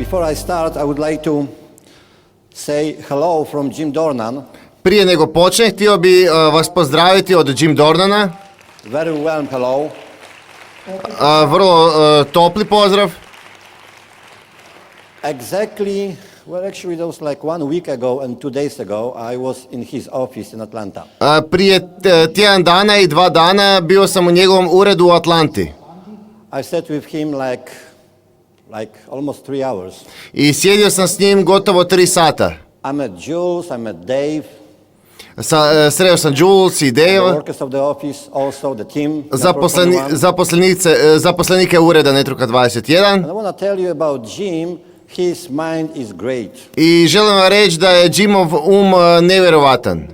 Before I start, I would like to say hello from Jim Dornan. Prije nego počne, htio bi vas pozdraviti od Jim Dornana. Very warm hello. Vrlo topli pozdrav. Exactly, well actually that was like 1 week ago and 2 days ago, I was in his office in Atlanta. Prije tjedan dana i 2 dana bio sam u njegovom uredu u Atlanti. I sat with him like almost 3 hours. I sjedio sam s njim gotovo 3 sata. I met Jules, I met Dave. Sreo sam Jules i Dave. The workers of the office, also the team. Zaposlenike ureda Networka 21. And I want to tell you about Jim. His mind is great. I želim vam reći da je Jimov nevjerovatan.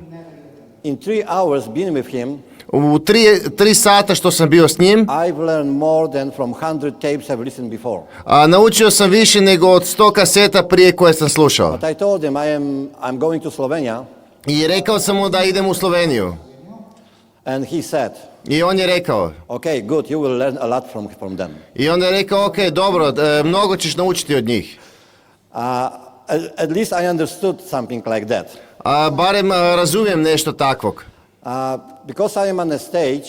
In 3 hours being with him, U 3 sata što sam bio s njim, I've learned more than from 100 tapes I've listened before. Naučio sam više nego od 100 kaseta prije koje sam slušao. But I told him I'm going to Slovenia. I rekao sam mu da idem u Sloveniju. And he said, I on je rekao. Okay, good, you will learn a lot from them. I onda je rekao, ok, dobro, mnogo ćeš naučiti od njih. At least I understood something like that. Barem razumijem nešto takvog. Because I am on the stage,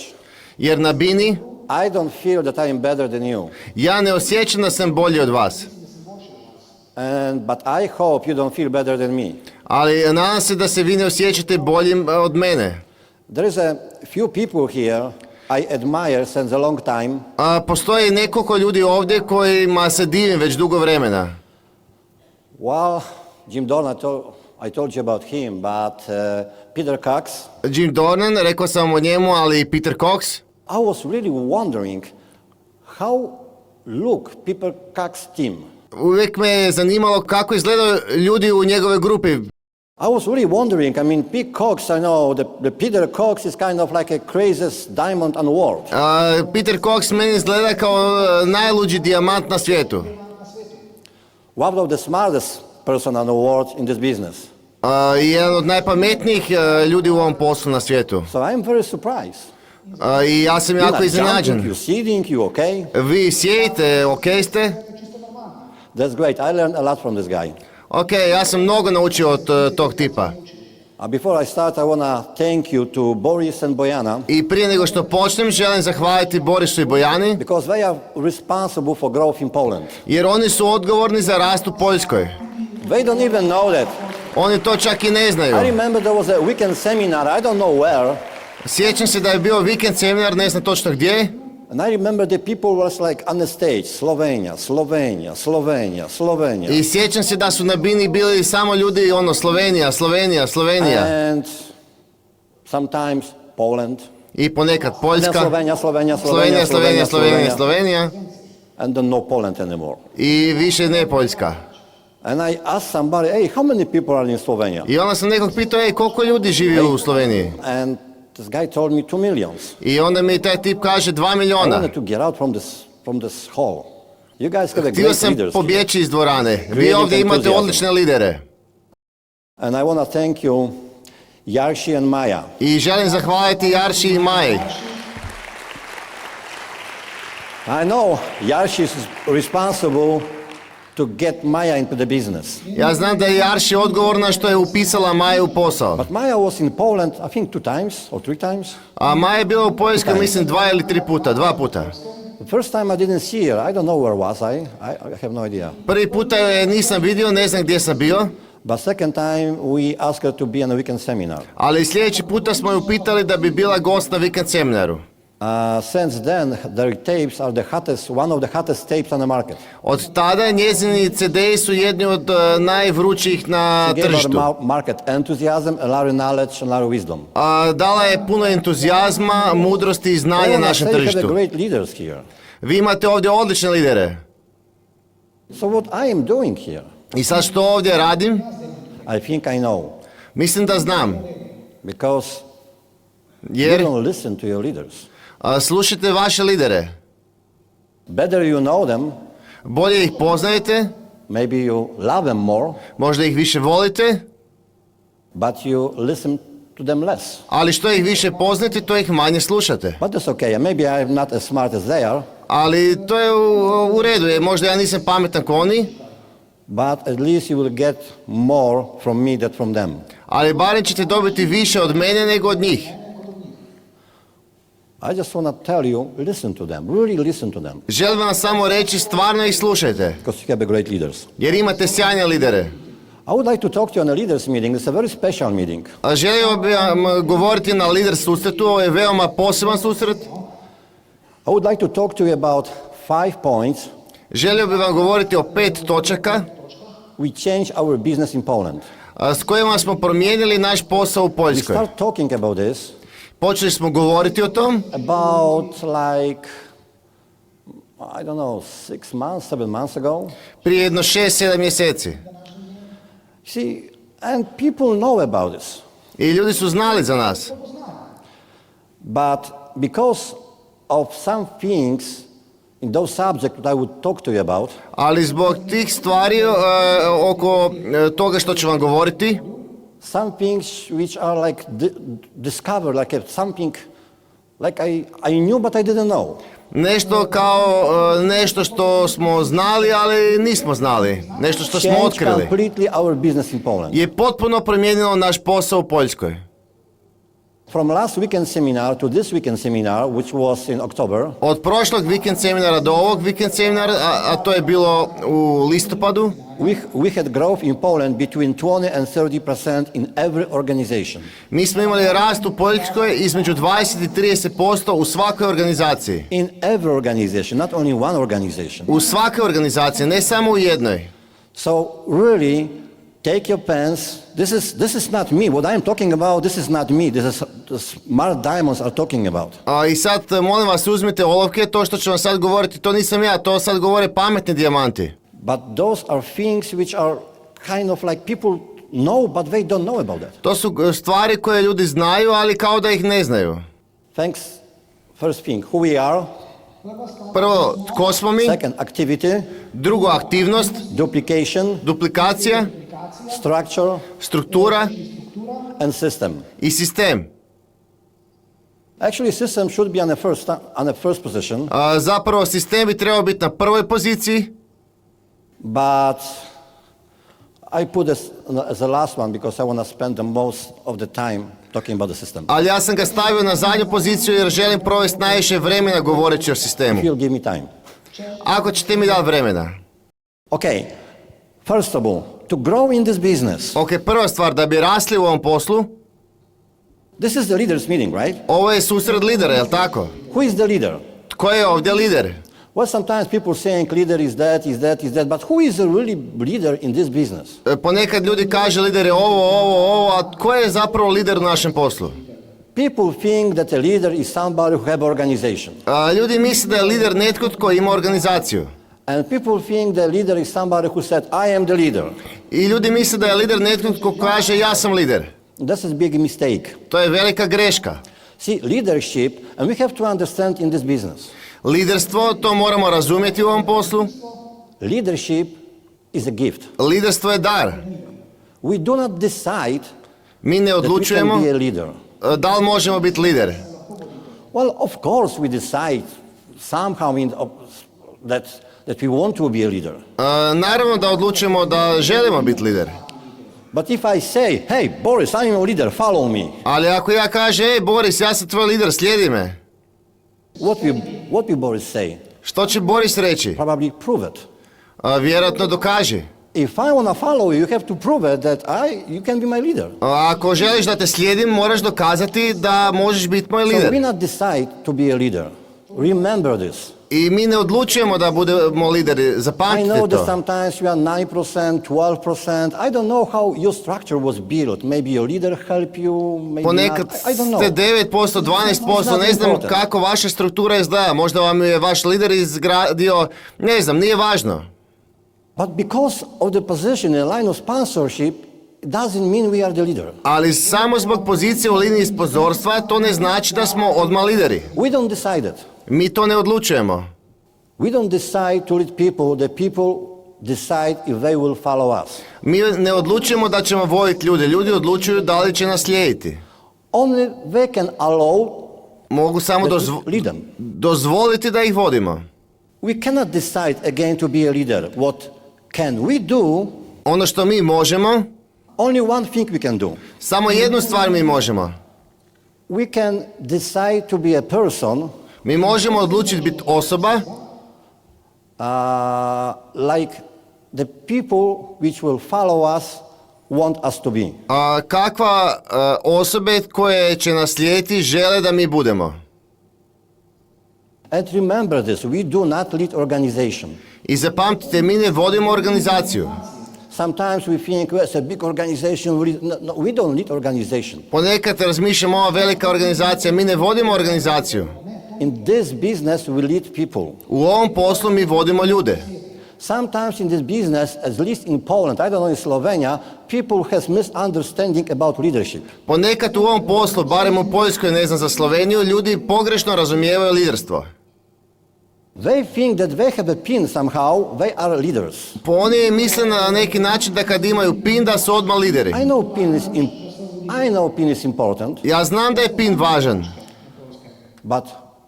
jer na bini I don't feel that I am better than you. Ja ne osjećam da sam bolji od vas. But I hope you don't feel better than me. Ali nadam se da se vi ne osjećate boljim od mene. There is a few people here I admire since a long time. Postoji nekoliko ljudi ovdje kojima se divim već dugo vremena. Well, Jim Dornan, I told you about him, but Peter Cox. Jim Dornan, rekao sam o njemu, ali i Peter Cox. I was really wondering how look Peter Cox team. Uvijek me je zanimalo kako izgledaju ljudi u njegove grupi. I was really wondering, I mean, Pete Cox, I know, the Peter Cox is kind of like a craziest diamond on the world. Peter Cox meni izgleda kao najluđi dijamant na svijetu. One of the smartest person on the world in this business. Jedan od najpametnijih ljudi u ovom poslu na svijetu. So I'm very surprised. I ja sam jako iznenađen. You're sitting, you okay? Vi sjedite, ok ste? That's great, I learned a lot from this guy. Ok, ja sam mnogo naučio od tog tipa. Before I start, I want to thank you to Boris and Bojana. I prije nego što počnem, želim zahvaliti Borisu i Bojani. Because they are responsible for growth in Poland. Jer oni su odgovorni za rast u Poljskoj. They don't even know that. Oni to čak i ne znaju. I remember there was a weekend seminar, I don't know where. Sjećam se da je bio vikend seminar, ne znam točno gdje. And I remember the people was like on the stage, Slovenija, Slovenija, Slovenija, Slovenija. I sjećam se da su na bini bili samo ljudi Slovenija, Slovenija, Slovenija. And sometimes Poland. I ponekad Poljska. Slovenija, Slovenija, Slovenija, Slovenija, Slovenija, Slovenija. And then no Poland anymore. I više ne Poljska. And I asked somebody, hey, how many people are in Slovenia? I onda sam nekog pitao, koliko ljudi živi u Sloveniji? And this guy told me 2 millions. I onda mi taj tip kaže 2 miliona. I wanted to get out from this hall. You guys have a great Htio sam pobjeći iz dvorane. Vi ovdje imate odlične lidere. And I want to thank you, Jarši and Maja. I želim zahvaliti Jarši i Maji. I know Jarši is responsible to get Maja into the business. Ja znam da je Jarši odgovorna što je upisala Maju u posao. But Maja was in Poland, I think 2 times or 3 times. A Maja je bila u Poljskoj, mislim 2 ili 3 puta, 2 puta. The first time I didn't see her, I don't know where was I have no idea. Prvi puta je nisam vidio, ne znam gdje sam bio. But second time we asked her to be on a weekend seminar. Ali sljedeći puta smo ju upitali da bi bila gost na vikend seminaru. Since then, their tapes are one of the hottest tapes on the market. Od tada njezini CD-i su jedni od najvrućih na tržištu. Market enthusiasm, a lot of knowledge, and a lot of wisdom. Dala je puno entuzijazma, mudrosti i znanja našem tržištu. Great leaders here. Vi imate ovdje odlične lidere. So what I am doing here? I sad što ovdje radim? I think I know. Mislim da znam. Because jer you don't listen to your leaders. Slušajte vaše lidere. Better you know them. Bolje ih poznajete. Maybe you love them more. Možda ih više volite. But you listen to them less. Ali što ih više poznate, to ih manje slušate. But that's okay. Maybe I'm not as smart as they are. Ali to je u redu, možda ja nisam pametan ko oni. but at least you will get more from me than from them. Ali barem ćete dobiti više od mene nego od njih. I just want to tell you, listen to them, really listen to them, Želim vam samo reći, stvarno ih slušajte, because you have a great leaders. jer imate sjajne lidere. I would like to talk to you on a leaders meeting. It's a very special meeting. A želio bih vam govoriti na lider susretu, ovo je veoma poseban susret. I would like to talk to you about 5 points. Želio bih vam govoriti o 5 točaka We change our business in Poland. s kojima smo promijenili naš posao u We Poljskoj. start talking about this Počeli smo govoriti o tom about like, I don't know, 6 months, 7 months ago. prije jedno 6-7 mjeseci. See, and people know about this. I ljudi su znali za nas. But because of some things in those subjects that I would talk to you about, Ali zbog tih stvari oko toga što ću vam govoriti, some things which are like discovered, like something like I knew but I didn't know. nešto kao nešto što smo znali, ali nismo znali. Nešto što smo Changed otkrili. completely our business in Poland. Je potpuno promijenilo naš posao u Poljskoj. From last weekend seminar to this weekend seminar, which was in October, Od prošlog vikend seminara do ovog vikend seminara, a to je bilo u listopadu, we had growth in Poland between 20 and 30% in every organization. mi smo imali rast u Poljskoj između 20 i 30% u svakoj organizaciji. In every organization, not only one organization. U svakoj organizaciji, ne samo u jednoj. So really, take your pens. This is not me. What I am talking about, this is not me. This is the smart diamonds are talking about. I sad, molim vas, uzmite olovke, to što ću vam sad govoriti, to nisam ja, to sad govore pametni dijamanti. But those are things which are kind of like people know, but they don't know about that. To su stvari koje ljudi znaju, ali kao da ih ne znaju. Thanks. First thing, who we are. Prvo, tko smo mi? Second, activity. Drugo, aktivnost, Duplication, duplikacija, structure, struktura and system. i sistem. Actually, system should be on the first position, Zapravo, sistem bi trebao biti na prvoj poziciji, but I put this as the last one because I want to spend the most of the time talking about the system. ali ja sam ga stavio na zadnju poziciju jer želim provesti najviše vremena govoreći o sistemu. If you'll give me time. Ako ćete mi dati vremena. Okay, first of all, to grow in this business, Ok, prva stvar, da bi rasli u ovom poslu, this is the leaders meeting, right? ovo je susret lidera, jel tako? Who is the leader? Tko je ovdje lider? Well, sometimes people saying leader is that, but who is the really leader in this business? Ponekad ljudi kaže lider je ovo, a tko je zapravo lider u našem poslu? People think that a leader is somebody who have organization. Ljudi misle da je lider netko tko ima organizaciju. And people think that leader is somebody who said, I am the leader. I ljudi misle da je lider netko tko kaže ja sam lider. That's a big mistake. To je velika greška. See, leadership, and we have to understand in this business, Liderstvo, to moramo razumjeti u ovom poslu. leadership is a gift. Liderstvo je dar. We do not decide Mi ne that we can odlučujemo be a leader. da li možemo biti lider. Well, of course we decide somehow that we want to be a leader. Naravno da odlučujemo da želimo biti lider. But if I say, hey, Boris, I am a leader, follow me, Ali ako ja kažem, ej Boris, ja sam tvoj lider, slijedi me. what will Boris say? Što će Boris reći? Probably prove it. Vjerojatno dokaži. If I want to follow you, you have to prove it that you can be my leader. Ako želiš da te slijedim, moraš dokazati da možeš biti moj So we lider. not decide to be a leader. Remember this. I mi ne odlučujemo da budemo lideri, I zapamtite know that to. sometimes you are 9%, 12%. I don't know how your structure was built. Maybe your leader helped you, maybe Ponekad not. I don't know. ste 9%, 12%, ne znam kako vaša struktura izgleda. Možda vam je vaš lider izgradio, ne znam, nije važno. But because of the position in line of sponsorship, it doesn't mean we are the leader. Ali samo zbog pozicije u liniji sponzorstva to ne znači da smo odmah lideri. We don't decide it. Mi to ne odlučujemo. We don't decide to lead people. The people decide if they will follow us. Mi ne odlučujemo da ćemo voditi ljude. Ljudi odlučuju da li će nas slijediti. Only they can allow Mogu samo lead them. dozvoliti da ih vodimo. We cannot decide again to be a leader. What can we do, ono što mi možemo, only one thing we can do. samo jednu stvar mi možemo. We can decide to be a person Mi možemo odlučiti biti osoba like the people which will follow us want us to be. kakva osobe koje će nas slijediti žele da mi budemo. And remember this, we do not lead organization. I zapamtite, mi ne vodimo organizaciju. Sometimes we think, well, it's a big organization, no, we don't lead organization. Ponekad razmišljamo, ova velika organizacija, mi ne vodimo organizaciju. In this business we lead people. U ovom poslu mi vodimo ljude. Sometimes in this business, at least in Poland, I don't know in Slovenia, people has misunderstanding about leadership. Ponekad u ovom poslu, barem u Poljskoj, ne znam za Sloveniju, ljudi pogrešno razumijevaju liderstvo. They think that they have a pin somehow, they are leaders. Oni misle na neki način da kad imaju pin da su odmah lideri. I know pin is important, Ja znam da je pin važan, but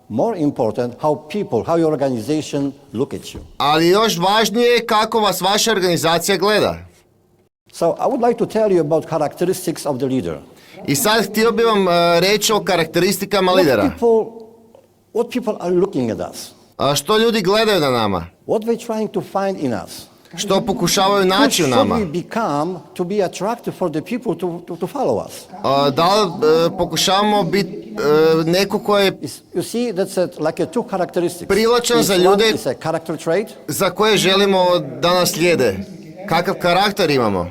more important how your organization look at you. ali još važnije je kako vas vaša organizacija gleda. So I would like to tell you about characteristics of the leader. I sad htio bih vam reći o karakteristikama lidera. What people are looking at us? A što ljudi gledaju na nama? What they trying to find in us? Što pokušavaju Who naći u should nama? we become to be attractive for the people to follow us? Da li pokušavamo biti neko ko je You see, that's like two characteristics. privlačan za One ljude is a character trait, za koje želimo da nas slijede? Kakav karakter imamo?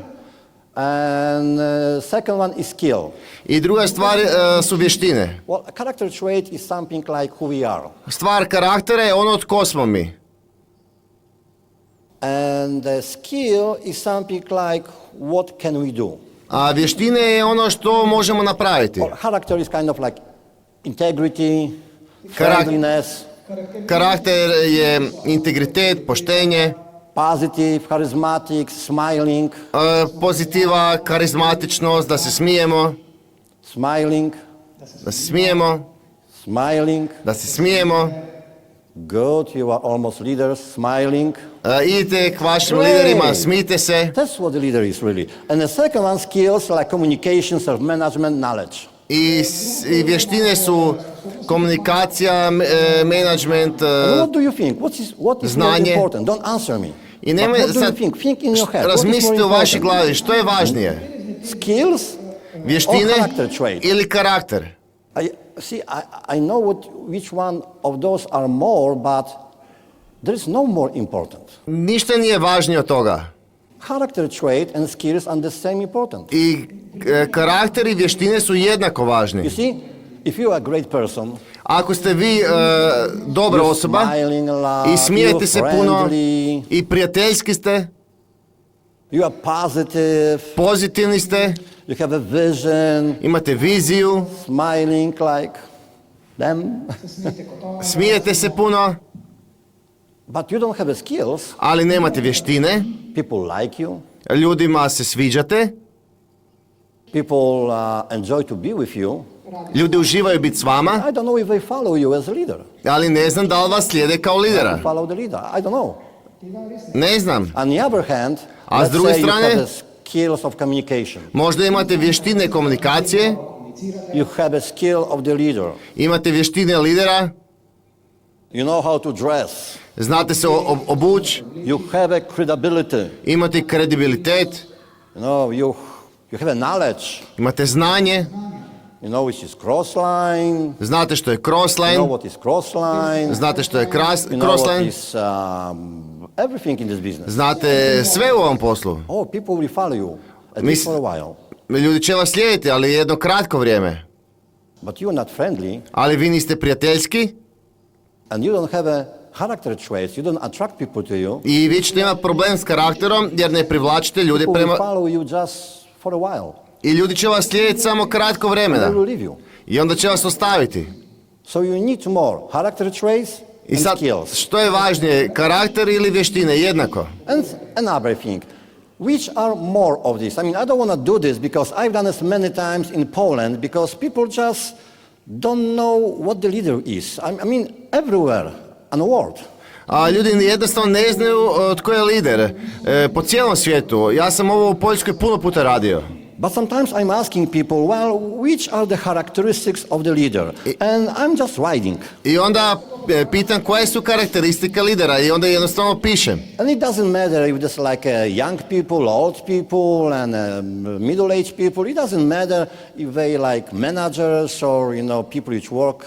and second one is skill. I druga stvar su vještine. Well, a character trait is something like who we are, Stvar karaktera je ono tko smo mi. and the skill is something like what can we do. A vještine je ono što možemo napraviti. Well, character is kind of like integrity, Karak- friendliness, Karakter je integritet, poštenje, positive, charismatic, smiling, pozitiva, karizmatičnost, da se smijemo, smiling, da se smijemo, smiling. da se smijemo. Good, you are almost leaders, smiling. Idite k vašim Great. liderima, smijte se. That's what the leader is really. And the second one, skills like communication, self-management, knowledge. I vještine su komunikacija, management, And what do you think? What is more znanje. important? Don't answer me. I But nemoj what do you sad think? Think in your head. What is more razmislite u vašoj important? glavi, što je važnije? Skills Vještine or character trait? ili karakter? I know which one of those are more, but there is no more important. Ništa nije važnije od toga. Character trait and skills are the same important. I karakter i vještine su jednako važni. You see, if you are a great person, Ako ste vi dobra you're osoba smiling a lot, i smijete you're se puno friendly, i prijateljski ste, you are positive, pozitivni ste, you have a vision, imate viziju, smiling like them, smijete se puno, but you don't have the skills, ali nemate vještine, people like you, ljudima se sviđate, people enjoy to be with you. ljudi uživaju biti s vama, I don't know if they follow you as a leader. ali ne znam da li vas slijede kao lidera. Follow the leader. I don't know. Ne znam. On the other hand, A s let's druge say you strane? have the skills of communication. Možda imate vještine komunikacije, You have a skill of the leader. imate vještine lidera, You know how to dress. znate se obući, You have a credibility. imate kredibilitet, You know, you have a knowledge. imate znanje, You know which is cross line. znate što je You crossline, know what is cross line. znate što je You know what crossline, is everything in this business. znate sve u ovom poslu. Oh, people will follow you at least for a while. Ljudi će vas slijediti, ali jedno kratko vrijeme. But you are not friendly Ali vi niste prijateljski and you don't have a character traits. You don't attract people to you. i vi ćete imati problem s karakterom jer ne privlačite ljude People will prema... follow you just for a while. I ljudi će vas slijediti samo kratko They vremena. will leave you. I onda će vas ostaviti. So you need more character traits I and sad, skills. što je važnije, karakter ili vještine? Jednako. And another thing, which are more of this? I mean, I don't want to do this because I've done this many times in Poland because people just don't know what the leader is. I mean, everywhere in the world. A ljudi jednostavno ne znaju tko je lider. Po cijelom svijetu. Ja sam ovo u Poljskoj puno puta radio. But sometimes I'm asking people, well, which are the characteristics of the leader? And I'm just writing. I onda pitam koje su karakteristike lidera i onda jednostavno pišem. And it doesn't matter if it's like young people, old people, and middle-aged people. It doesn't matter if they like managers or, people which work.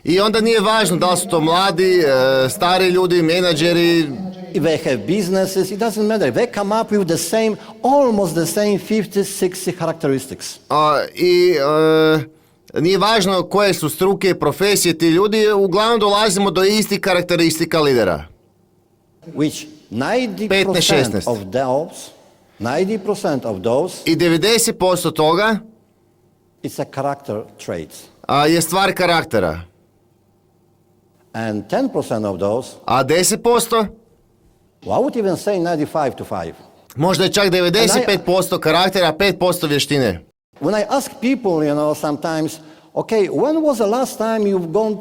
I onda nije važno da li su to mladi, stari ljudi, menadžeri. If they have businesses, it doesn't matter. They come up with the same, almost the same 50, 60 characteristics. Nije važno koje su struke i profesije ti ljudi, uglavnom dolazimo do istih karakteristika lidera. Which 90% of those, 90% of those, i 90% toga it's a character trait. Je stvar karaktera. And 10% of those, a 10%? well, I would even say 95 to 5. Možda je čak 95% karaktera, 5% vještine. When I ask people, sometimes, okay, when was the last time you've gone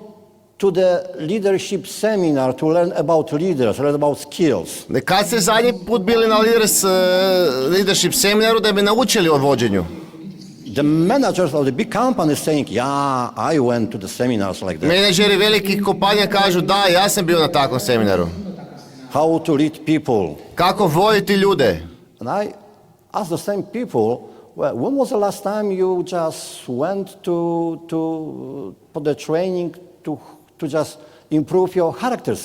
to the leadership seminar to learn about leaders, learn about skills? Kad ste zadnji put bili na leadership seminaru da bi naučili o vođenju? The managers of the big companies saying, yeah, I went to the seminars like that. Menadžeri velikih kompanija kažu da, ja sam bio na takvom seminaru. How to lead people. Kako voditi ljude? And I ask the same people, well, when was the last time you just went for the training to just improve your characters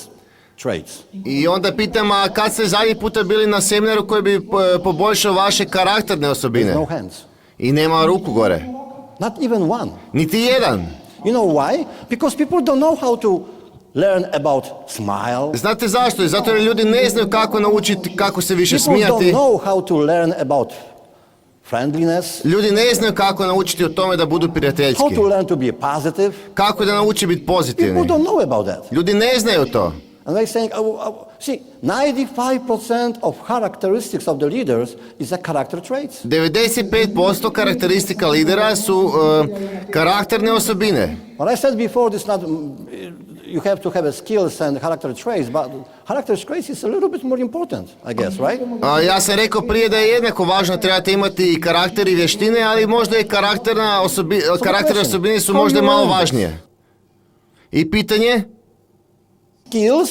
traits? I onda pitam, a kad ste zadnji puta bili na seminaru koji bi poboljšao vaše karakterne osobine? No hands. I nema ruku gore. Not even one. Niti jedan. You know why? Because people don't know how to learn about smile. Znate zašto? Zato jer ljudi ne znaju kako naučiti, kako se više smijati. People don't know how to learn about friendliness. Ljudi ne znaju kako naučiti o tome da budu prijateljski. How to learn to be positive. Kako da nauči biti pozitivni. People don't know about that. Ljudi ne znaju to. And they're saying, see, 95% of characteristics of the leaders is a character traits. 95% karakteristika lidera su karakterne osobine. What I said before, this not you have to have a skills and character traits, but character traits is a little bit more important, I guess, right? Ja sam rekao prije da je jednako važno, trebate imati i karakter i vještine, ali možda i karakterne osobine su možda malo važnije. I pitanje? Skills,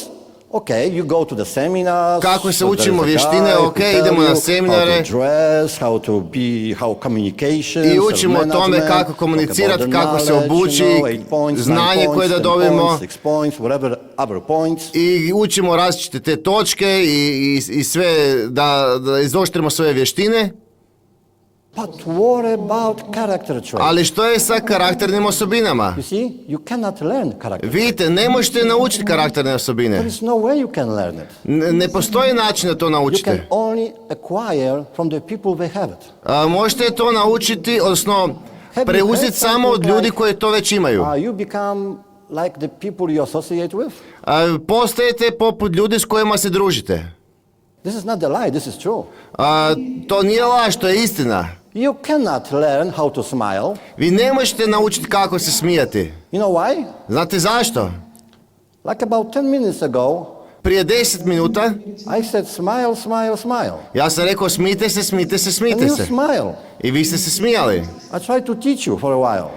okay, you go to the seminars. Kako se učimo vještine, okay, idemo na seminare. How to dress, how communication. I učimo o tome kako komunicirati, kako se obući, znanje koje da dobijemo. I učimo različite te točke i sve da izoštrimo svoje vještine. But what about character traits? Ali što je sa karakternim osobinama? You see, you cannot learn character. Vidite, ne možete naučiti karakterne osobine. There is no way you can learn it. Ne postoji način da to You naučite. can only acquire from the people they have it. Možete to naučiti, odnosno preuzeti samo od ljudi koji to već imaju. You become like the people you associate with. Postajete poput ljudi s kojima se družite. This is not a lie, this is true. To nije laž, to je istina. You cannot learn how to smile. Vi ne možete naučiti kako se smijati. You know why? Znate zašto? Like about 10 minutes ago, Prije 10 minuta I said smile, smile, smile. ja sam rekao smijte se, smijte se, And smijte you se. smile. I vi ste se smijali. I tried to teach you for a while.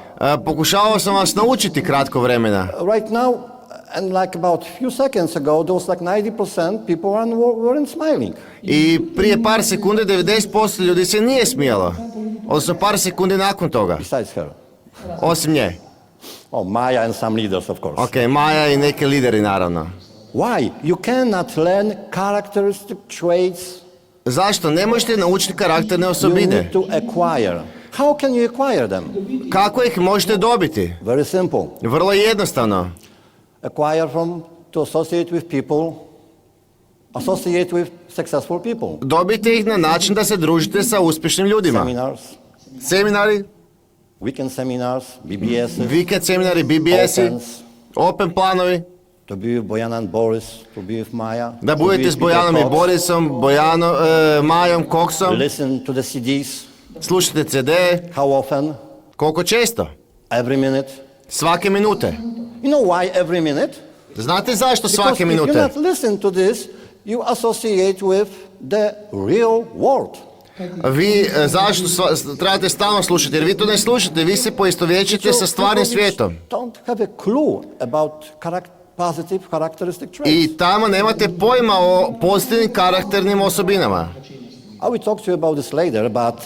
Pokušavao sam vas naučiti kratko vremena. Right now, and like about few seconds ago, those like 90% people weren't smiling. I prije par sekunde 90% ljudi se nije smijalo. Odnosno par sekundi nakon toga. Besides her. Osim nje. Oh, Maya and some leaders, of course. Ok, Maja i neki lideri naravno. Why? You cannot learn characteristic traits. Zašto? Ne možete naučiti karakterne You osobine. need to acquire. How can you acquire them? Kako ih možete dobiti? Very simple. Vrlo jednostavno. Acquire to associate with people, associate with successful people. Dobite ih na način da se družite sa uspješnim ljudima. Seminars, Seminari, weekend seminars, BBS, vikend seminari, BBS-i, opens, open planovi. to be with Bojan and Boris, to be with Maya. Da to be budete with s Bojanom Peter i Cox, Borisom, Majom, Koksom. listen to the CDs. Slušajte CD. How often? Koliko često? Every minute. Svake minute. You know why every minute? Znate zašto Because svake if you minute? not listen to this, you associate with the real world. Vi zašto trebate stalno slušati? Jer vi to ne slušate, vi se poistovjećite sa stvarnim svijetom. Don't have a clue about positive characteristic traits. I tamo nemate pojma o pozitivnim karakternim osobinama. I will talk to you about this later, but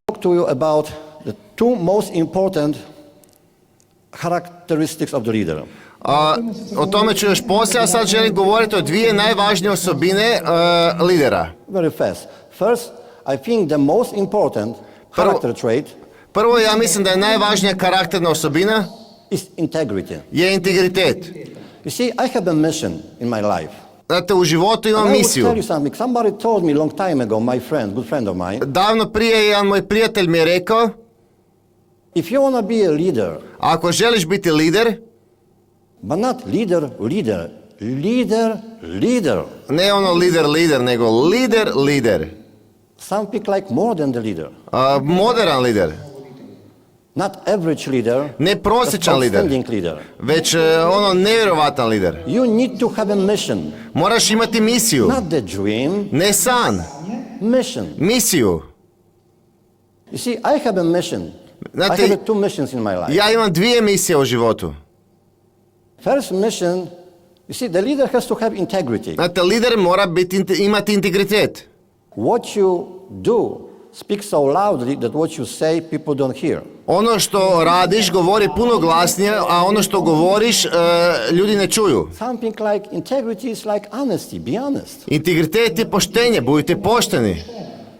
talk to you about the two most important characteristics of the leader. O tome ću još poslije, a sad želim govoriti o dvije najvažnije osobine lidera. Very fast. First, I think the most important character trait Prvo, ja mislim da je najvažnija karakterna osobina is integrity. je integritet. You see, I have a mission in my life. Znate, u životu And imam I will misiju. tell you something. Somebody told me long time ago, my friend, good friend of mine, Davno prije jedan moj prijatelj mi je rekao, if you want to be a leader, ako želiš biti lider, but not leader, ne ono lider, nego lider. some people like more than the leader. Modern lider, Not average leader, ne prosječan lider, outstanding leader. već ono nevjerovatan lider. You need to have a mission, Moraš imati misiju, not the dream, ne san, mission. misiju. You see, I have a mission. Znate, I have two missions in my life. ja imam dvije misije u životu. First mission, you see, the leader has to have integrity. Znate, lider mora imati integritet. What you do speaks so loudly that what you say people don't hear. Ono što radiš govori puno glasnije, a ono što govoriš ljudi ne čuju. Something like integrity is like honesty, be honest. Integritet je poštenje, budite pošteni.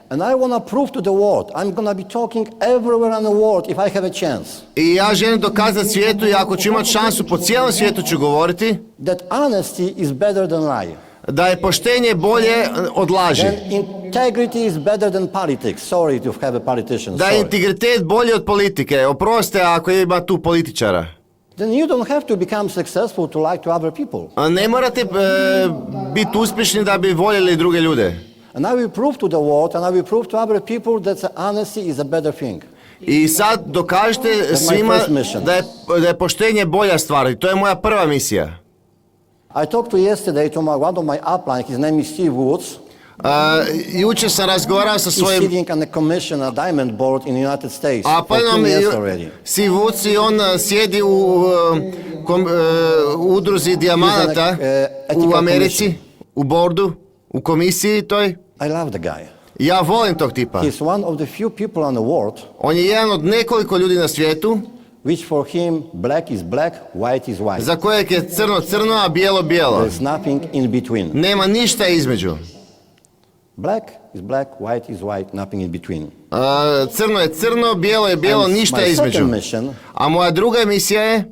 And I want to prove to the world, I'm going to be talking everywhere in the world if I have a chance, I ja želim dokazati svijetu i ako ću imati šansu po cijelom svijetu ću govoriti that honesty is better than lie. da je poštenje bolje od laži. Then integrity is better than politics. Sorry to have a politician. Da je Sorry. integritet bolji od politike. Oprostite ako ima tu političara. Then you don't have to become successful to like to other people. A ne morate biti uspješni da bi voljeli druge ljude. And I will prove to the world and I will prove to other people that the honesty is a better thing. I sad dokažite svima da je poštenje bolja stvar. I to je moja prva misija. I talked to yesterday to one of my upline, his name is Steve Woods. Jučer sam razgovarao sa He's svojim... sitting on a commission, a diamond board in the United States A pa for 2 years nam already. si vuci, on sjedi u udruzi dijamanata u Americi, u bordu, u komisiji toj. I love the guy. Ja volim tog tipa. He's one of the few people on the world On je jedan od nekoliko ljudi na svijetu which for him black is black, white is white. za kojeg je crno crno, a bijelo bijelo. There's nothing in between. Nema ništa između. Black is black, white is white, nothing in between. Crno je crno, bijelo je bijelo, And ništa my između. second mission, A moja druga misija je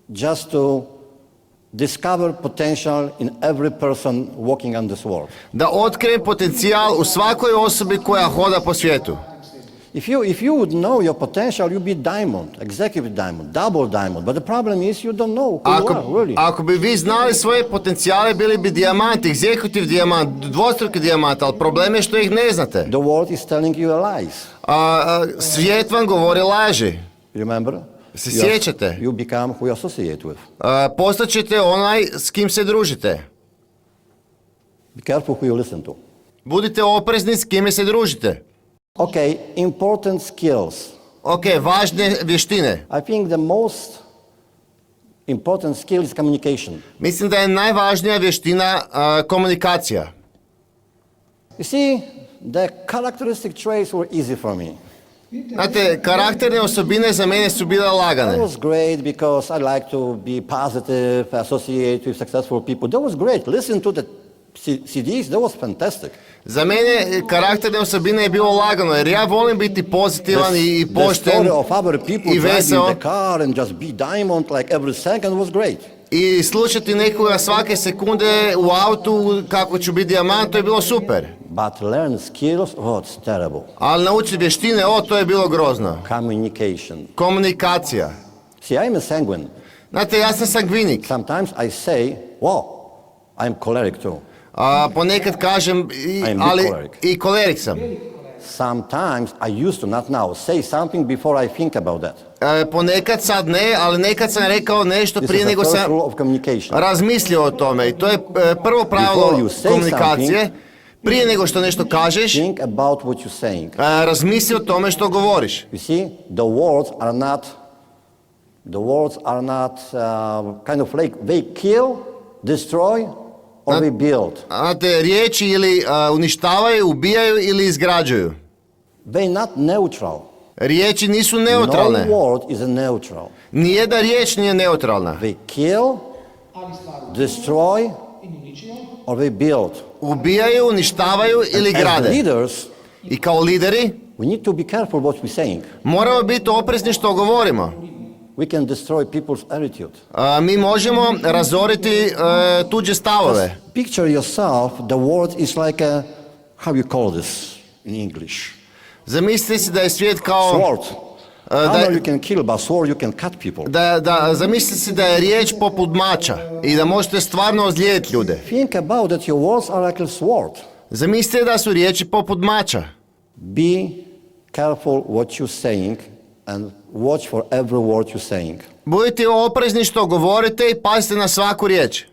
just to discover potential in every person walking on this world. da otkrijem potencijal u svakoj osobi koja hoda po svijetu. If you would know your potential, you'd be diamond, executive diamond, double diamond. But the problem is you don't know who you are, really. Ako bi vi znali svoje potencijale, bili bi dijamant, egzekutiv dijamant, dvostruki dijamant, ali problem je što ih ne znate. The world is telling you a lies. Svijet vam govori laži. Remember? Se sjećate? You become who you associate with. Postaćete onaj s kim se družite. Be careful who you listen to. Budite oprezni s kime se družite. Okay, important skills. Ok, važne vještine. I think the most important skill is communication. Mislim da je najvažnija vještina komunikacija. You see, the characteristic traits were easy for me. Znate, karakterne osobine za mene su bile lagane. That was great because I like to be positive, associate with successful people. That was great. Listen to the CDs, that was fantastic. Za mene karakterne osobine je bilo lagano, jer ja volim biti pozitivan i pošten The story of other people i driving veseo. the car and just be diamond like every second was great. I slušati nekoga svake sekunde u autu kako ću biti dijamant, to je bilo super. But learn skills, oh, it's terrible. Ali naučiti vještine, to je bilo grozno. Communication. Komunikacija. See, I'm a sanguine. Znate, ja sam sangvinik. Sometimes I say, wow, I'm choleric too. Ponekad kažem, ali choleric. i kolerik sam. sometimes I used to, not now, say something before I think about that. Ponekad, sad ne, ali nekad sam rekao nešto This prije is the nego first sam rule of communication. razmislio o tome. I to je prvo Before pravilo you say komunikacije. Prije nego što nešto kažeš, Think about what you're saying. razmisli o tome što govoriš. You see, the words are not kind of like they kill, destroy, or they build. Znate, riječi ili uništavaju, ubijaju ili izgrađuju. They're not neutral. Riječi nisu neutralne. No word is neutral. Nijedna riječ nije neutralna. They kill, destroy, or they build. Ubijaju, uništavaju ili As grade. leaders, I kao lideri we need to be careful what we're saying. moramo biti oprezni što govorimo. We can destroy people's attitude. Mi možemo razoriti tuđe stavove. Picture yourself, the world is like a, how you call this in English? Zamislite si da je svijet kao... Sword. Hammer you can kill, but sword you can cut people. Zamislite si da je riječ poput mača i da možete stvarno ozlijediti ljude. Think about that your words are like a sword. Zamislite da su riječi poput mača. Be careful what you're saying and watch for every word you're saying. Budite oprezni što govorite i pazite na svaku riječ.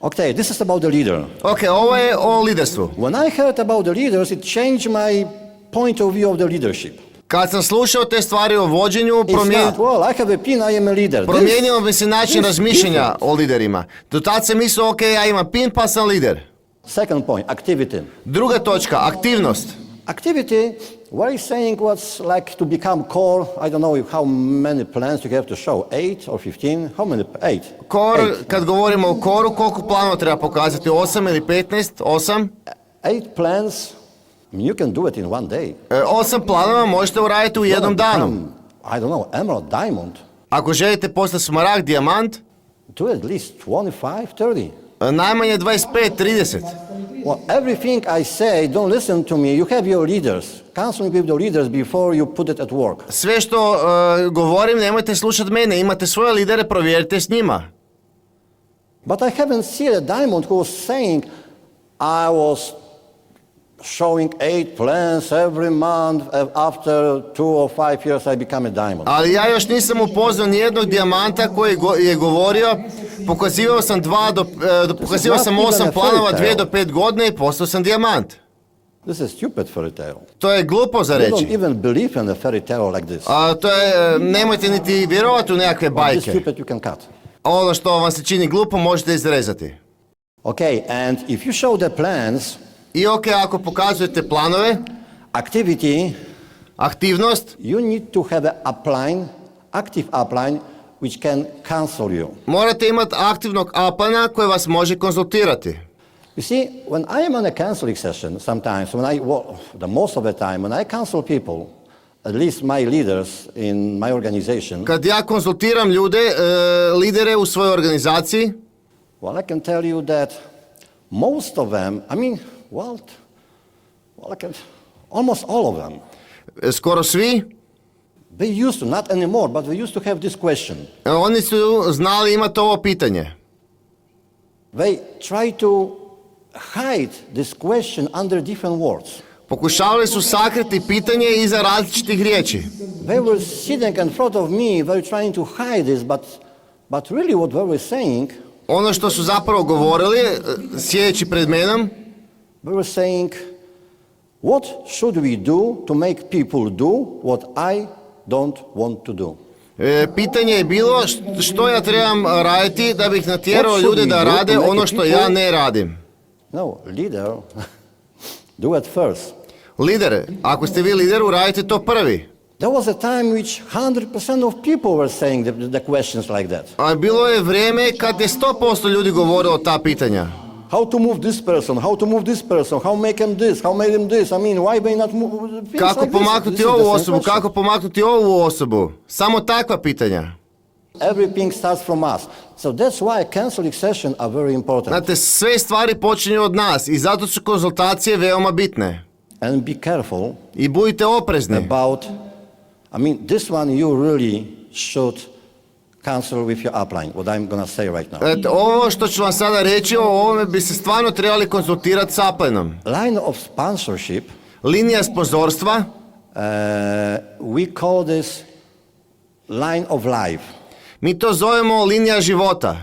Okay, this is about the leader. Ok, ovo je o liderstvu. When I heard about the leaders, it changed my point of view of the leadership. Kad sam slušao te stvari o vođenju, It's not, well, I have a pin, I am a leader. promijenio bi se način this razmišljanja different. o liderima. Do tad sam mislio, ok, ja imam pin pa sam lider. Second point, activity. Druga točka, aktivnost. Activity, what is saying what's like to become core, I don't know how many plans you have to show, 8 or 15, how many, 8? Kad govorimo o koru, koliko planova treba pokazati? 8 ili 15? 8? 8 plans, I mean, you can do it in one day. 8 planova možete uraditi u jednom danu. I don't know, emerald, diamond. Ako želite postati smaragd, dijamant, Do at least 25, 30. najmanje 25, 30. Well, everything I say, don't listen to me. You have your leaders. Counseling with the leaders before you put it at work. Sve što govorim, nemojte slušati mene, imate svoje lidere, provjerite s njima. But I haven't seen a diamond who was saying, I was showing 8 plans every month. After 2 or 5 years, I become a diamond. Ali ja još nisam upoznao nijednog dijamanta koji je govorio, pokazivao sam 8 planova 2 do 5 godina i postao sam dijamant. This is stupid fairy tale. To je glupo za You reći. don't even believe in a fairy tale like this. Nemojte niti vjerovati u nekakve This bajke. stupid you can cut. Ono što vam se čini glupo možete izrezati. Okay, and if you show the plans, I ok, ako pokazujete planove, activity, aktivnost, you need to have a upline, active upline, which can counsel you. morate imati aktivnog aplana koji vas može konzultirati. You see, when I am on a counseling session, sometimes, the most of the time, when I counsel people, at least my leaders in my organization, Kad ja konzultiram ljude, lidere u svojoj organizaciji, well, I can tell you that most of them, I mean, almost all of them, skoro svi, they used to, not anymore, but they used to have this question. oni su znali imati ovo pitanje. They try to hide this question under different words. Pokušavali su sakriti pitanje iza različitih riječi. They were sitting in front of me, they were trying to hide this, but really what they were saying, Ono što su zapravo govorili, sjedeći pred menom, they were saying, what should we do to make people do what I don't want to do? pitanje je bilo što ja trebam raditi da bih natjerao ljude da rade ono što ja ne radim. No, leader, do it first. Lider, ako ste vi lider, uradite to prvi. There was a time which 100% of people were saying the questions like that. A bilo je vrijeme kad je 100% ljudi govorilo ta pitanja. How to move this person, how to move this person, how make him this, how make him this, I mean, why they not move, Kako pomaknuti ovu osobu, kako pomaknuti ovu osobu. Samo takva pitanja. Everything starts from us. So that's why counseling sessions are very important. Znate, sve stvari počinju od nas i zato su konzultacije veoma bitne. And be careful I budite oprezni. about, I mean, this one you really should counsel with your upline, what I'm going to say right now. Ovo što ću vam sada reći, o ovome bi se stvarno trebali konzultirati s uplineom. Line of sponsorship Linija sponzorstva, we call this line of life. mi to zovemo linija života.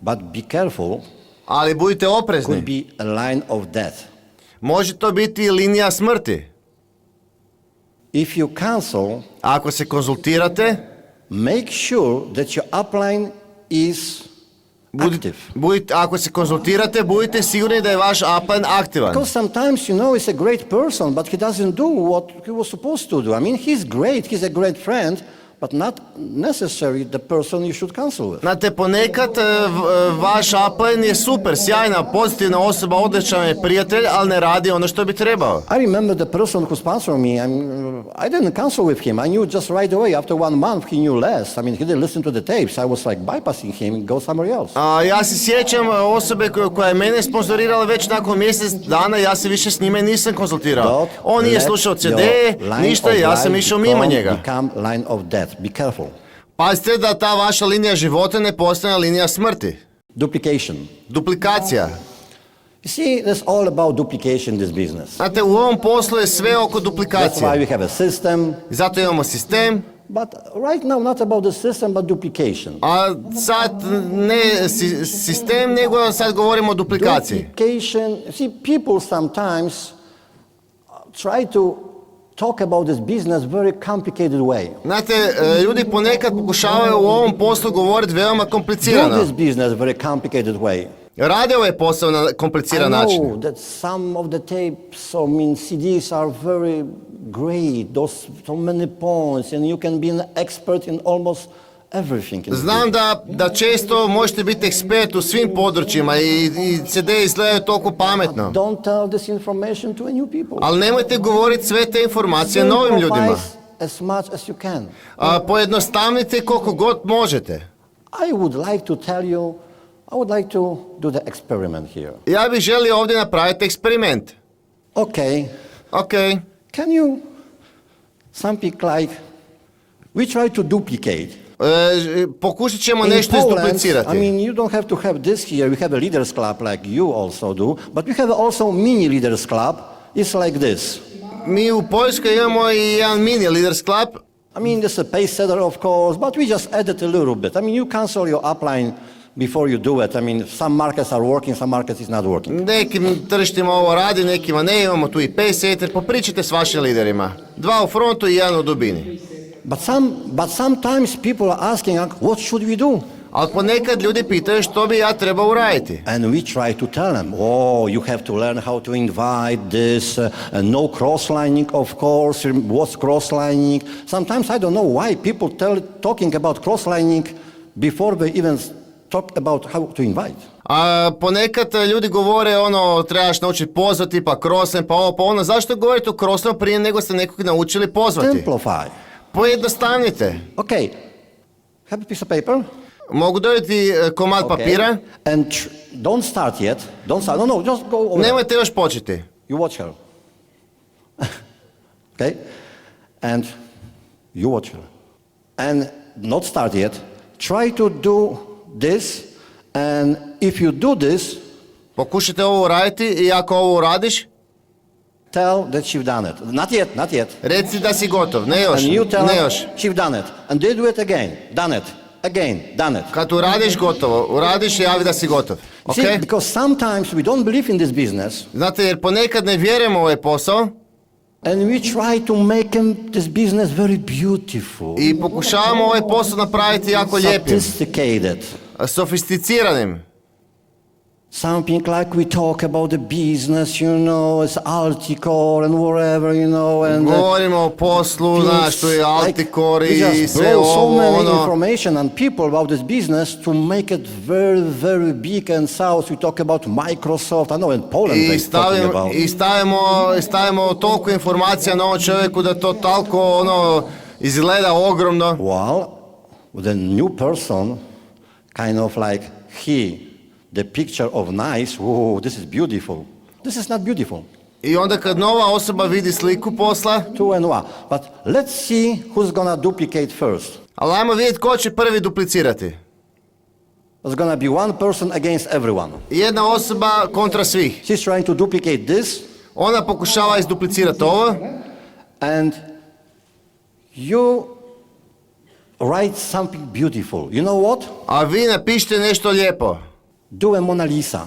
But be careful, Ali budite could oprezni. be a line of death. Može to biti i linija smrti. If you cancel, Ako se konzultirate, make sure that your upline is active. ako se konzultirate, budite sigurni da je vaš upline aktivan. Because sometimes, he's a great person, but he doesn't do what he was supposed to do. I mean, he's great, he's a great friend, but not necessarily the person you should cancel with. Znate, ponekad vaš upline je super, sjajna, pozitivna osoba, odličan je prijatelj, ali ne radi ono što bi trebao. I remember the person who sponsored me, I didn't cancel with him. I knew just right away, after 1 month, he knew less. I mean, he didn't listen to the tapes. I was like bypassing him and go somewhere else. Ja se sjećam osobe koja je mene sponzorirala već nakon mjesec dana, ja se više s njime nisam konzultirao. On nije slušao CD, ništa, ja sam išao mimo njega. Become line of death. Be careful. Pazite da ta vaša linija života ne postane linija smrti. Duplication. Duplikacija. You see, there's all about duplication in this business. Znate, u ovom poslu je sve oko That's why duplikacije. we have a system. Zato imamo sistem, But right now, not about the system, but duplication. a sad ne sistem, nego sad govorimo o duplikaciji. Duplication. See, people sometimes try to talk about this business very complicated way. Znate, ljudi ponekad pokušavaju u ovom poslu govoriti veoma Do komplicirano. this business very complicated way. Rade ovaj posao na kompliciran I način. know that some of the tapes, CDs are very great. Those so many points, and you can be an expert in almost everything. In Znam da često možete biti ekspert u svim područjima i CD izgledaju toliko pametno. Don't tell this information to new people. Ali nemojte govoriti sve te informacije novim ljudima. Improvise as much as you can. Pojednostavnite koliko god možete. I would like to tell you, I would like to do the experiment here. Ja bih želio ovdje napraviti eksperiment. Okay, Ok, can you, something like, we try to duplicate. pokušat ćemo In nešto Poland, izduplicirati. I mean, you don't have to have this here. We have a leaders club like you also do, but we have also mini leaders club. It's like this. Mi u Poljskoj imamo i jedan mini leaders club. I mean, there's a pace setter, of course, but we just added a little bit. I mean, you cancel your upline before you do it. I mean, some markets are working, some markets is not working. Nekim tržištima ovo radi, nekima ne, imamo tu i pacesetter, popričajte s vašim liderima. 2 u frontu i 1 u dubini. But sometimes people are asking, what should we do? Ali ponekad ljudi pitaju što bi ja trebao uraditi. And we try to tell them, you have to learn how to invite this, no cross-lining, of course, what's cross-lining. Sometimes I don't know why people talking about cross-lining before they even talk about how to invite. A ponekad ljudi govore trebaš naučiti pozvati, pa crossline, pa ovo, pa ono. Zašto govorite o crossline prije nego ste nekog naučili pozvati? Simplify. Pojednostavnite. Okay, have a piece of paper. Mogu dobiti komad papira. And don't start yet. Don't start. No, just go over. Nemojte još početi. You watch her. Okay? And you watch her. And not start yet. Try to do this. And if you do this, Pokušajte ovo uraditi i ako ovo uradiš, tell that you've done it. Not yet. reci da si gotov. Ne još, And you tell ne her još. you've done it. And they do it again. Done it. Again. Done it. Kad uradiš gotovo, uradiš i javi da si gotov. Ok? See, because sometimes we don't believe in this business. Znate, jer ponekad ne vjerujemo u ovaj posao And we try to make this business very beautiful. i pokušavamo ovaj posao napraviti jako lijepim, Sophisticated. sofisticiranim. Something like we talk about the business, it's Alticore and whatever, and Govorimo o poslu, znaš, tu je Alticor we i just sve blow so ovo, many information on people about this business to make it very, very big and south. We talk about Microsoft, I know in Poland they're talking about. I stavimo toliko informacija na ovom čovjeku da to toliko izgleda ogromno. Well, the new person, kind of like the picture of nice, this is beautiful. This is not beautiful. I onda kad nova osoba vidi sliku posla, Two and one. But let's see who's gonna duplicate first. ali ajmo vidjeti ko će prvi duplicirati. There's gonna be one person against everyone. Jedna osoba kontra svih. She's trying to duplicate this. Ona pokušava izduplicirati ovo. And you write something beautiful. You know what? A vi napišite nešto lijepo. Do a Mona Lisa.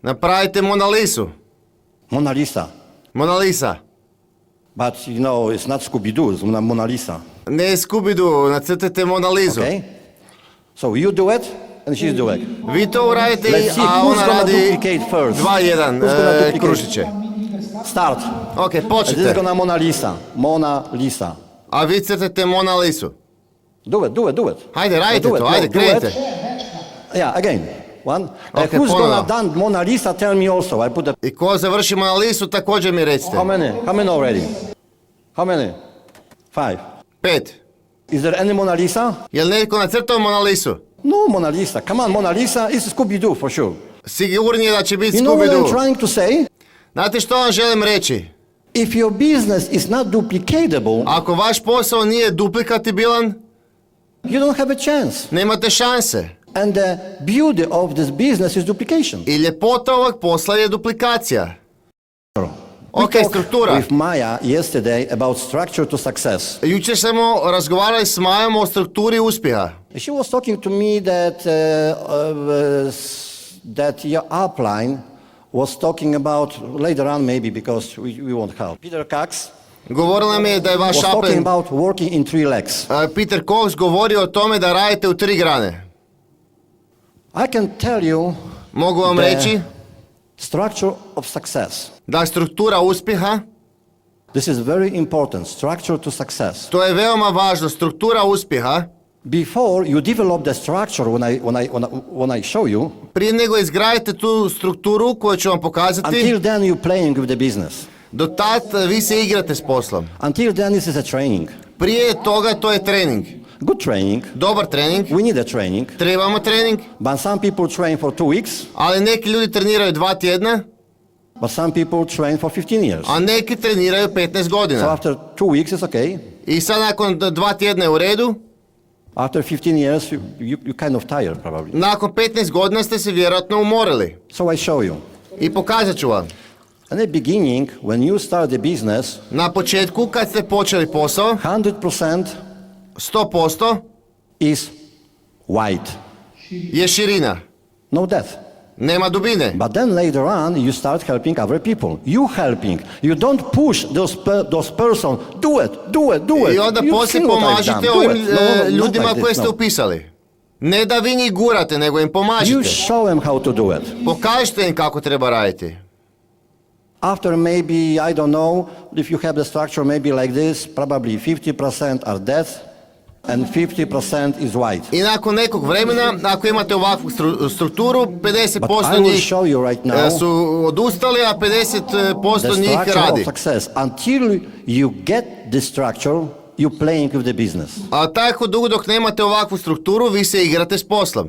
Napravite Mona Lisu. Mona Lisa. Mona Lisa. But you know, it's not Scooby-Doo, it's Mona Lisa. Ne Scooby-Doo, nacrtajte Mona Lisu. Okay? So you do it, and she's doing it. Vi to uradite, Let's see a who's ona gonna radi duplicate first. 2-1 Who's gonna duplicate? krušiće. Start. Ok, This is počnite. gonna Mona Lisa. Mona Lisa. A vi crtajte Mona Lisu. Do it, do it, do it. Hajde, radite Do it, to, no, ajde, do it. krenite. Yeah, again. One. Okay, Who's ponovo. gonna done Mona Lisa? Tell me also. I put the. I ko završi Mona Lisu, također mi recite. How many? How many already? How many? 5. 5. Is there any Mona Lisa? Jel netko nacrtao Mona Lisu? No Mona Lisa. Come on, Mona Lisa is Scooby-Doo for sure. Sigurnije da će biti You know what I'm Scooby-Doo. trying to say? Znate što vam želim reći? If your business is not duplicatable, Ako vaš posao nije duplikatibilan, you don't have a chance. nemate šanse. And the beauty of this business is duplication. I ljepota ovog posla je duplikacija. We Ok, talked struktura. with Maya yesterday about structure to success. Jučer smo razgovarali s Majom o strukturi uspjeha. She was talking to me that your upline was talking about later on maybe because we won't help. Peter Cox Govorila mi je da je vaš was talking upline, about working in 3 legs. Peter Cox, govorio o tome da radite u 3 grane. I can tell you Mogu vam reći structure of success. da struktura uspjeha, This is very important, structure to success. to je veoma važno, struktura uspjeha. Before you develop the structure when I show you, Prije nego izgradite tu strukturu koju ću vam pokazati, until then you're playing with the business. do tad vi se igrate s poslom. Until then this is a training. Prije toga to je trening. Good training. Dobar trening, We need a training. trebamo trening, But some people train for 2 weeks, ali neki ljudi treniraju 2 tjedna, but some people train for 15 years. a neki treniraju 15 So godina. after 2 weeks it's okay. I sad nakon 2 tjedna je u redu, After 15 years you kind of tired probably. nakon 15 godina ste se vjerojatno umorili. So I show you. I pokazat ću vam. In the beginning, when you start the business, Na početku kad ste počeli posao, 100% 100% is wide. je širina. No depth. Nema dubine. But then later on, you start helping other people. You helping. You don't push those person. Do it, do it, do it. I onda You poslije see what I've pomažete done. Do ovim it. No, not ljudima like this, koje ste no. upisali. Ne da vi njih gurate, nego im You pomažete. show them how to do it. Pokažite im kako treba raditi. After maybe, I don't know, if you have the structure maybe like this, probably 50% are dead and 50% is white. I nakon nekog vremena, ako imate ovakvu strukturu, But 50% I will njih show you right now su odustali, a the 50% njih structure radi. of success. Until you get the structure, you're playing with the business. A tako dugo dok nemate ovakvu strukturu, vi se igrate s poslom.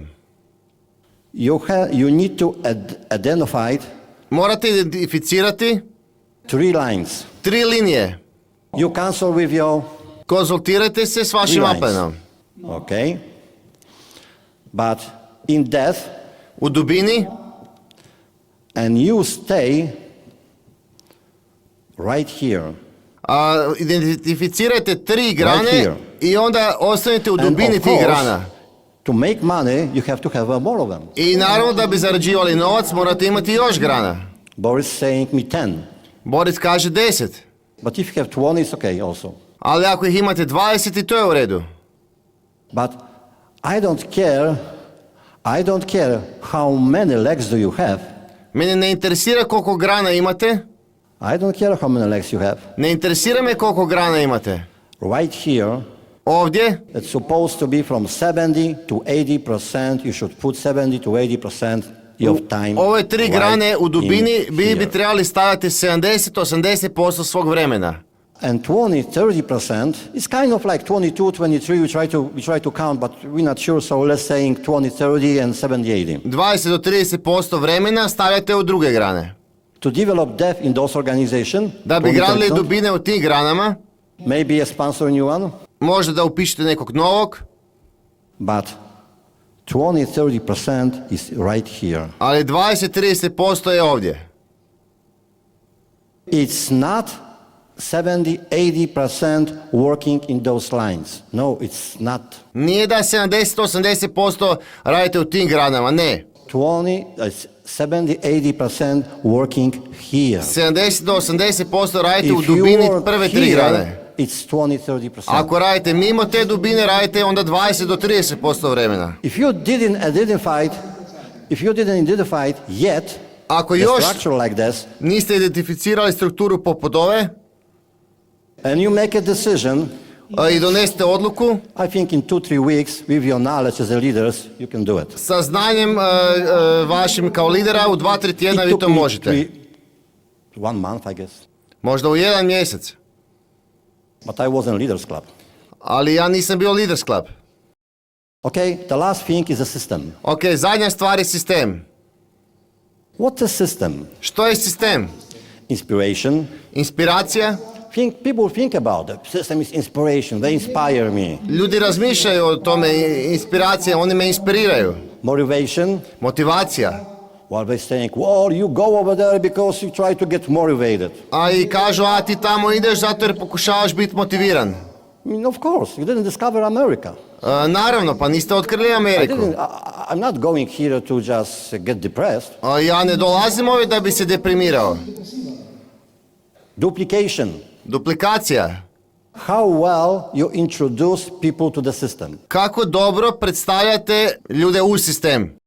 You need to identify Morate identificirati 3 lines. 3 linije. You consult with your Konzultirajte se s vašim 3 lines. uplineom. Okay? But in depth, U dubini, and you stay right here. identificirajte 3 grane here. i onda ostanete u And dubini of tih course, grana. to make money, you have to have more of them. I naravno da bi zarađivali novac, morate imati još grana. Boris saying me 10. Boris kaže 10. But if you have 20, it's okay also. Ali ako ih imate 20 i to je u redu. But I don't care how many legs do you have. Mene ne interesira koliko grana imate, I don't care how many legs you have. ne interesira me koliko grana imate. Right here, Ovdje, it's supposed to be from 70 to 80%. You should put 70 to 80% of time. ove 3 grane u dubini in vi bi here. trebali staviti 70-80% svog vremena. And 20-30% is kind of like 22-23. We try to count, but we're not sure. So let's saying 20-30 and 70-80. 20-30% vremena stavljate u druge grane. To develop depth in those organizations, Da bi gradili dubine u tim granama, maybe a sponsor new one, možda da upišete nekog novog, but 20-30% is right here. ali 20-30% je ovdje. it's not 70-80% working in those lines. No, it's not. Nije da 70-80% radite u tim granama, ne. 70-80% working here. 70-80% radite u If you dubini work prve 3 here, grane. it's 20-30%. Ako radite mimo te dubine, radite onda 20-30% vremena. If you didn't identify yet Ako the još structure like this, niste identificirali strukturu poput ove and you make a decision, i donesete odluku, I think in 2-3 weeks, with your knowledge as a leaders, you can do it. sa znanjem vašim kao lidera u 2-3 tjedna vi to možete. 1 month, I guess. Možda u 1 mjesec. But I wasn't Leaders Club. Ali ja nisam bio Leaders Club. Okay, the last thing is a system. Ok, zadnja stvar je sistem. What's a system? Što je sistem? Inspiration. Inspiracija. People think about it. System is inspiration. They inspire me. Ljudi razmišljaju o tome, inspiracija, oni me inspiriraju. Motivation. Motivacija. Well, they saying, well, you go over there because you try to get motivated. A i kažu, a ti tamo ideš zato jer pokušavaš biti motiviran. I mean, of course, you didn't discover America. Naravno, pa niste otkrili Ameriku. I'm not going here to just get depressed. Ja ne dolazim ovdje da bi se deprimirao. Duplication. Duplikacija. How well you introduce people to the system. Kako dobro predstavljate ljude u sistem.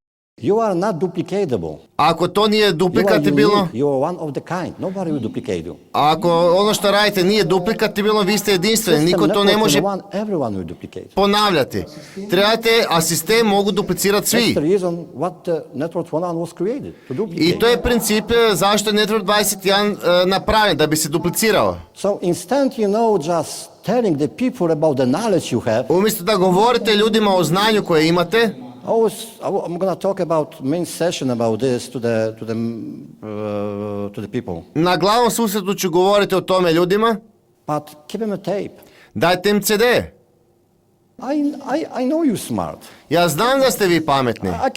You are not duplicatable. Ako to nije You are duplikabilno, unique. You are one of the kind. Nobody will duplicate you. ako ono što radite nije duplikabilno, vi ste jedinstveni, niko to ne može Everyone will duplicate. ponavljati. Trebate, a sistem mogu duplicirati That's svi. the reason what the Network 21 was created, to duplicate. I to je princip zašto je Network 21 napravljen, da bi se duplicirao. So instead, just telling the people about the knowledge you have, Umjesto da govorite ljudima o znanju koje imate, I'm going to talk about main session about this to the people. na glavnom susretu ću govoriti o tome ljudima, But give them a tape. dajte im CD. I know you smart. Ja znam da ste vi pametni. I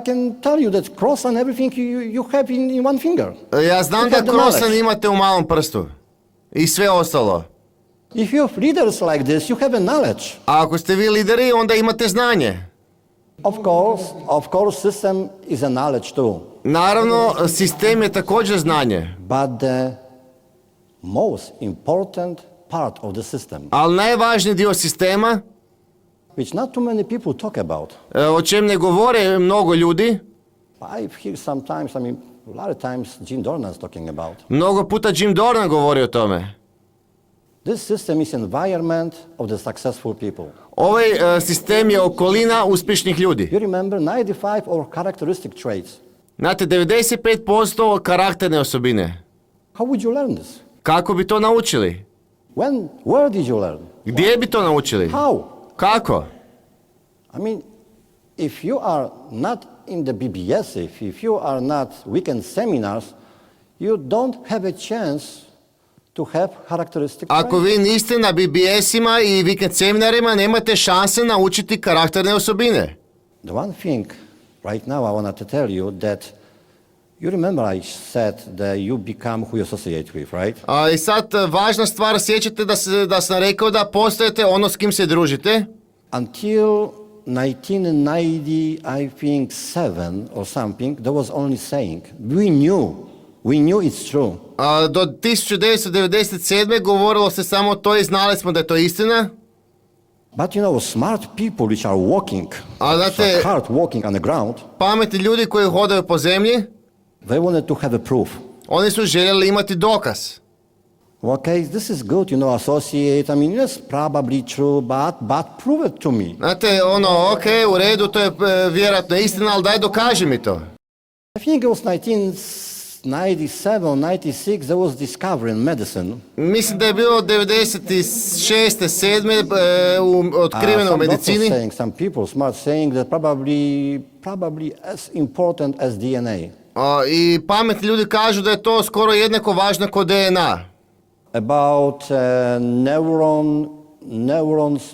can tell you that cross and everything you have in one finger. Ja znam You da have the krosan knowledge. imate u malom prstu. I sve ostalo. If you have leaders like this, you have a knowledge. A ako ste vi lideri, onda imate znanje. Of course, system is a knowledge too. Naravno, sistem je također znanje. But the most important part of the system, Ali najvažniji dio sistema, which not too many people talk about. o čem ne govore mnogo ljudi, I hear sometimes, a lot of times Jim Dornan is talking about. mnogo puta Jim Dornan govori o tome. This system is environment of the successful people. Ovaj sistem je okolina uspješnih ljudi. You remember 95 or characteristic traits. Znate, 95% karakterne osobine. How would you learn this? Kako bi to naučili? Where did you learn? Gdje bi to naučili? How? Kako? If you are not in the BBS, if you are not weekend seminars, you don't have a chance to have characteristic traits. Ako vi niste na BBS-ima i vikend seminarima, nemate šanse naučiti karakterne osobine. The one thing right now I want to tell you that you remember I said that you become who you associate with, right? I sad važna stvar, sjećate da sam rekao da postajete ono s kim se družite. Until 1990, I think 7 or something, there was only saying, we knew it's true. Do 1997. govorilo se samo to i znali smo da je to istina. But smart people which are walking, hard walking on the ground, pametni ljudi koji hodaju po zemlji, they wanted to have a proof. Oni su željeli imati dokaz. Okay, this is good, associate. It's probably true, but prove it to me. Znate, u redu, to je vjerojatno istina, ali daj dokaži mi to. I think it was 1997, 96, there was discovery in medicine. Mislim da je bilo 96. 7. otkriveno u medicini. Some people smart saying that probably as important as DNA. I pametni ljudi kažu da je to skoro jednako važno kao DNA. About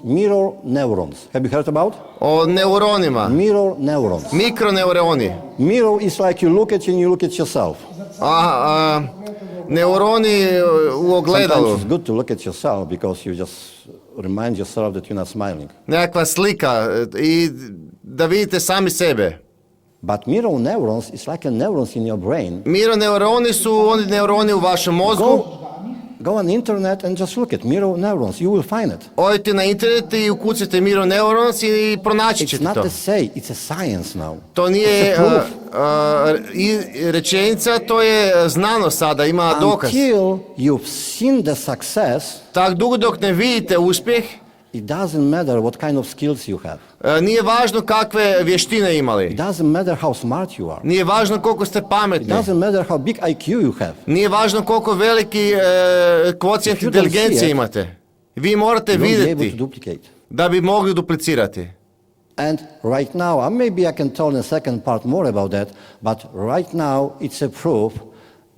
mirror neurons. Have you heard about? O neuronima. Mirror neurons. Mikroneuroni. Mirror is like you look at yourself. Neuroni u ogledalu. Sometimes it's good to look at yourself because you just remind yourself that you're not smiling. Nekakva slika i da vidite sami sebe. But mirror neurons is like a neurons in your brain. Mironeuroni su oni neuroni u vašem mozgu. Go on internet and just look at mirror neurons. You will find it. Odite na internet i ukucite mironeurons i pronaći It's ćete not to. a say, it's a science now. To nije It's a proof. rečenica, to je znanost sada, ima dokaz. Until you've seen the success, Tak dugo dok ne vidite uspjeh, it doesn't matter what kind of skills you have. nije važno kakve vještine It imali. doesn't matter how smart you are. Nije važno koliko ste It pametni. doesn't matter how big IQ you have. Nije važno koliko veliki kvocijent If you don't inteligencije see it, imate. Vi morate You won't be able to vidjeti duplicate. da bi mogli duplicirati. And right now, and maybe I can tell in the second part more about that, but right now it's a proof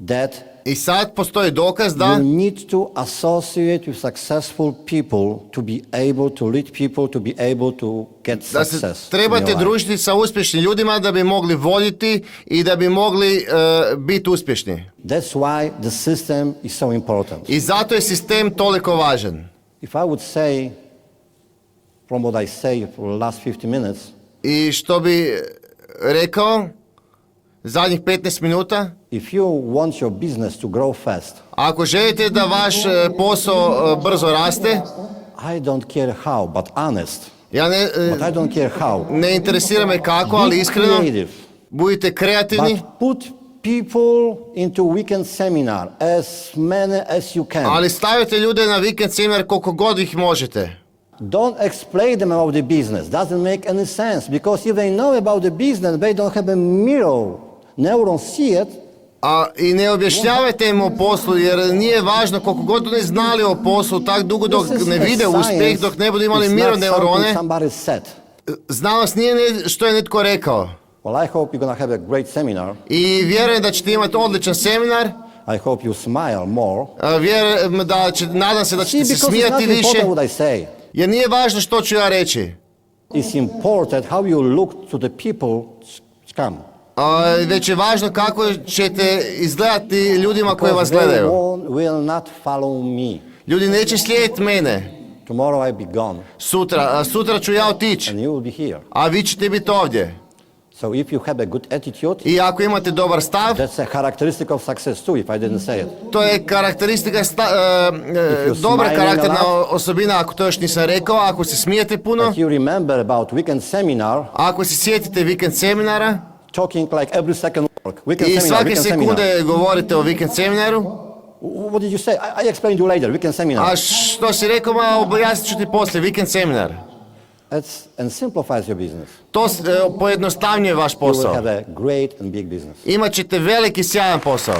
that I sad postoji dokaz da you need to associate with successful people to be able to lead people, to be able to get da se success. in trebate your life. družiti sa uspješnim ljudima da bi mogli voditi i da bi mogli biti uspješni. That's why the system is so important. I zato je sistem toliko važan. If I would say, from what I say for the last 50 minutes, I što bi rekao zadnjih 15 minuta, if you want your business to grow fast, ako želite da vaš posao brzo raste, I don't care how, but honest, ja but I don't care how. ne interesira me kako, ali Be iskreno creative, budite kreativni, but put people into weekend seminar, as many as you can. ali stavite ljude na vikend seminar koliko god ih možete. Don't explain them about the business. Doesn't make any sense, because if they know about the business, they don't have a mirror. Neurons see it. I ne objašnjavajte im o poslu, jer nije važno koliko god oni znali o poslu, tak dugo dok This is ne a vide uspjeh, science. dok ne budu imali It's not mironeurone. something somebody said. Znanost nije što je netko rekao. Well, I hope you're going to have a great seminar. I vjerujem da ćete imati odličan seminar. I hope you smile more. Vjerujem da nadam se da See, ćete se because it's smijati not više. important what I say. Jer nije važno što ću ja reći. It's important how you look to the people come. Već je važno kako ćete izgledati ljudima koji vas Because they gledaju. will not follow me. Ljudi neće slijediti mene. Tomorrow I be gone, Sutra ću ja otići, and you will be here. a vi ćete biti ovdje. So if you have a good attitude, I ako imate dobar stav, that's a characteristic of success too, if I didn't say it. to je karakteristika, you're dobra smiling karakterna a lot, osobina, ako to još nisam rekao, ako se smijete puno, If you remember about weekend seminar, ako se sjetite vikend seminara talking like every second word. Weekend i seminar, svake weekend seminar. sekunde govorite o vikend seminaru, What did you say? I explained you later, weekend seminar. a što si rekao, ma objasnit ću ti poslije, vikend seminar. And simplifies your business. To pojednostavnjuje vaš You will posao. have a great and big business. Imat ćete veliki sjajan posao.